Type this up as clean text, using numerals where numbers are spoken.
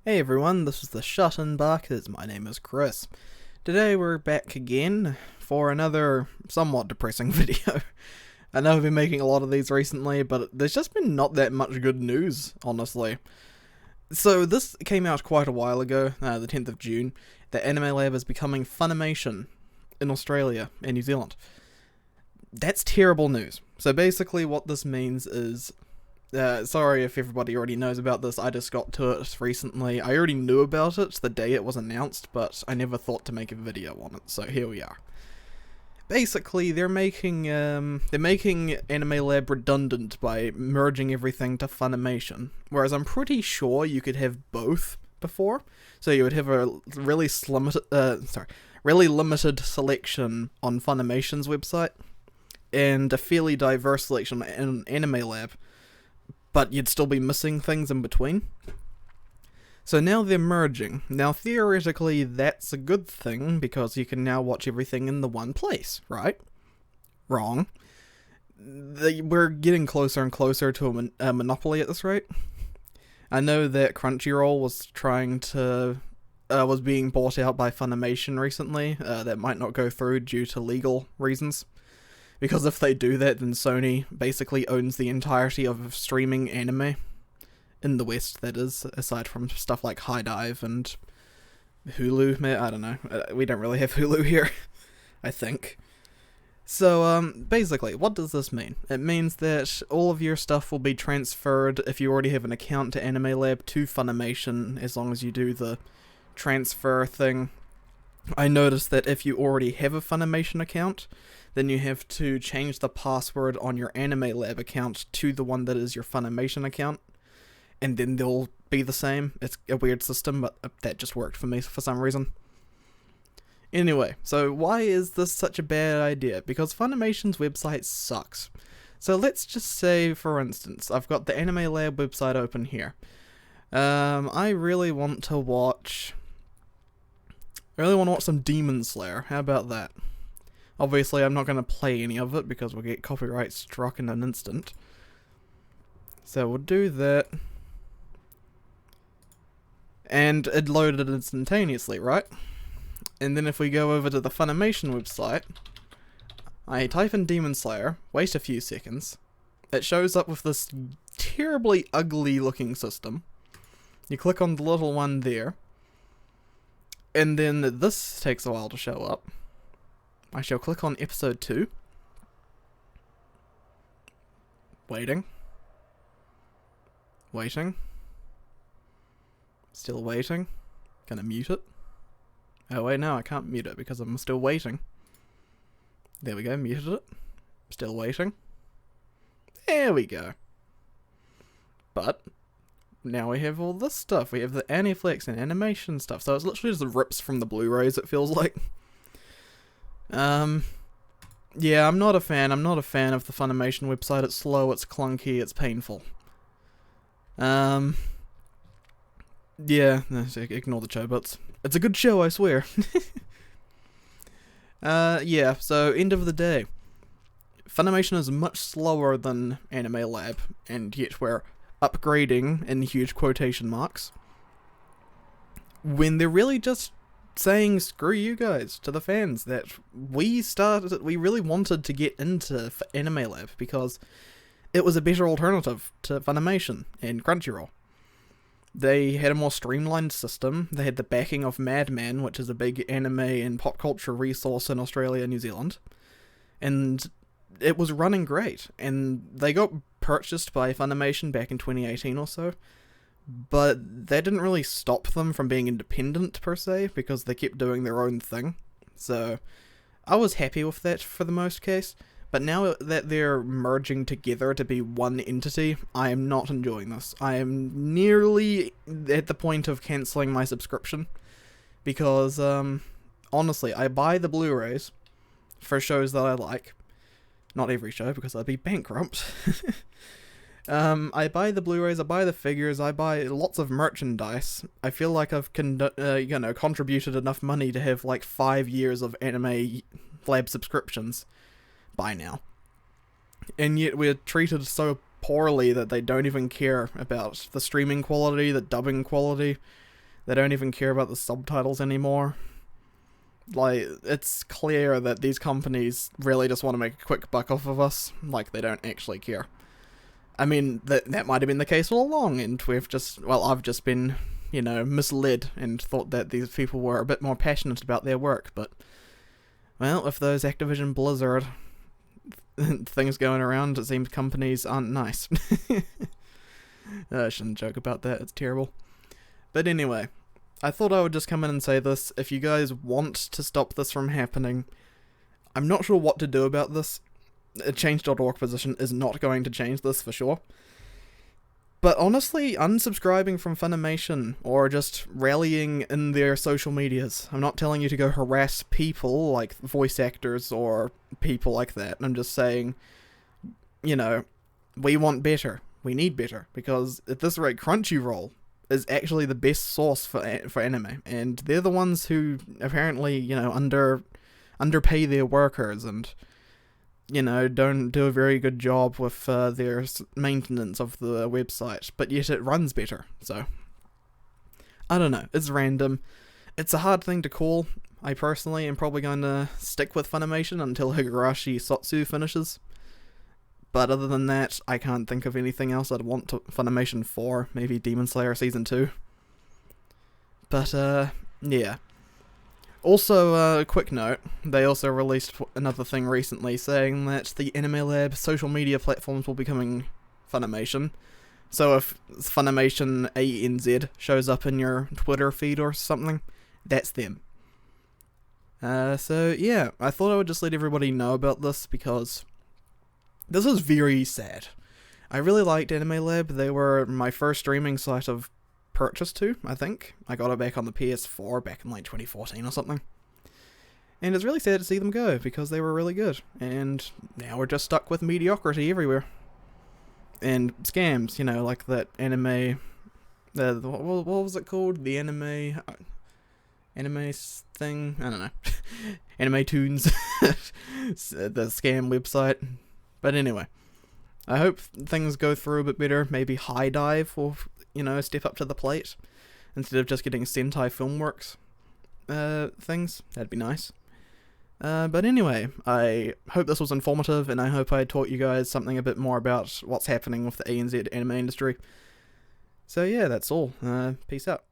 Hey everyone, this is the ShutInBakas. My name is Chris. Today we're back again for another somewhat depressing video. I know I've been making a lot of these recently, but there's just been not that much good news, honestly. So this came out quite a while ago, the 10th of June, that Animelab is becoming Funimation in Australia and New Zealand. That's terrible news. So basically what this means is sorry if everybody already knows about this, I just got to it recently. I already knew about it the day it was announced, but I never thought to make a video on it, so here we are. Basically, they're making Animelab redundant by merging everything to Funimation, whereas I'm pretty sure you could have both before. So you would have a really limited selection on Funimation's website, and a fairly diverse selection in Animelab, but you'd still be missing things in between. So now they're merging. Now theoretically that's a good thing, because you can now watch everything in the one place, right? Wrong. We're getting closer and closer to a monopoly at this rate. I know that Crunchyroll was being bought out by Funimation recently. That might not go through due to legal reasons. Because if they do that, then Sony basically owns the entirety of streaming anime. In the West, that is, aside from stuff like High Dive and Hulu. I don't know. We don't really have Hulu here, I think. So, basically, what does this mean? It means that all of your stuff will be transferred, if you already have an account to Animelab, to Funimation, as long as you do the transfer thing. I noticed that if you already have a Funimation account, then you have to change the password on your Animelab account to the one that is your Funimation account, and then they'll be the same. It's a weird system, but that just worked for me for some reason. Anyway, so why is this such a bad idea? Because Funimation's website sucks. So let's just say, for instance, I've got the Animelab website open here. I really want to watch some Demon Slayer. How about that? Obviously, I'm not going to play any of it because we'll get copyright struck in an instant. So we'll do that. And it loaded instantaneously, right? And then if we go over to the Funimation website, I type in Demon Slayer, wait a few seconds. It shows up with this terribly ugly looking system. You click on the little one there. And then this takes a while to show up. I shall click on episode 2. Waiting. Waiting. Still waiting. Gonna mute it. Oh wait, no, I can't mute it because I'm still waiting. There we go, muted it. Still waiting. There we go. But now we have all this stuff. We have the Aniflex and animation stuff. So it's literally just rips from the Blu-rays, it feels like. Yeah, I'm not a fan. I'm not a fan of the Funimation website. It's slow, it's clunky, it's painful. Yeah, ignore the chobots. It's a good show, I swear. Yeah, so end of the day. Funimation is much slower than Animelab, and yet we're upgrading, in huge quotation marks, when they're really just saying screw you guys to the fans that we really wanted to get into Animelab because it was a better alternative to Funimation and Crunchyroll. They had a more streamlined system. They had the backing of Madman, which is a big anime and pop culture resource in Australia and New Zealand, and it was running great. And they got purchased by Funimation back in 2018 or so, but that didn't really stop them from being independent per se, because they kept doing their own thing. So I was happy with that for the most case, but now that they're merging together to be one entity, I am not enjoying this. I am nearly at the point of cancelling my subscription, because honestly, I buy the Blu-rays for shows that I like. Not every show, because I'd be bankrupt. I buy the Blu-rays, I buy the figures, I buy lots of merchandise. I feel like I've contributed enough money to have like 5 years of Anime Lab subscriptions by now. And yet we're treated so poorly that they don't even care about the streaming quality, the dubbing quality. They don't even care about the subtitles anymore. Like, it's clear that these companies really just want to make a quick buck off of us. Like, they don't actually care. I mean, that might have been the case all along, and I've just been, misled and thought that these people were a bit more passionate about their work, but, well, if those Activision Blizzard things going around, it seems companies aren't nice. I shouldn't joke about that, it's terrible. But anyway, I thought I would just come in and say this. If you guys want to stop this from happening, I'm not sure what to do about this. A change.org position is not going to change this for sure. But honestly, unsubscribing from Funimation or just rallying in their social medias. I'm not telling you to go harass people like voice actors or people like that. I'm just saying, we want better. We need better. Because at this rate, Crunchyroll is actually the best source for anime. And they're the ones who apparently, underpay their workers and don't do a very good job with their maintenance of the website, but yet it runs better, so I don't know, it's random. It's a hard thing to call. I personally am probably going to stick with Funimation until Higurashi Sotsu finishes, but other than that, I can't think of anything else I'd want to Funimation for. Maybe Demon Slayer Season 2. But, yeah. Also, a quick note, they also released another thing recently saying that the Animelab social media platforms will be coming Funimation. So if Funimation ANZ shows up in your Twitter feed or something, that's them. So yeah, I thought I would just let everybody know about this because this is very sad. I really liked Animelab. They were my first streaming site of purchase to, I think. I got it back on the PS4 back in like 2014 or something. And it's really sad to see them go because they were really good. And now we're just stuck with mediocrity everywhere. And scams, like that anime... what was it called? The anime thing? I don't know. Anime Tunes. The scam website. But anyway. I hope things go through a bit better. Maybe High Dive will, step up to the plate. Instead of just getting Sentai Filmworks things. That'd be nice. But anyway, I hope this was informative, and I hope I taught you guys something a bit more about what's happening with the ANZ anime industry. So yeah, that's all. Peace out.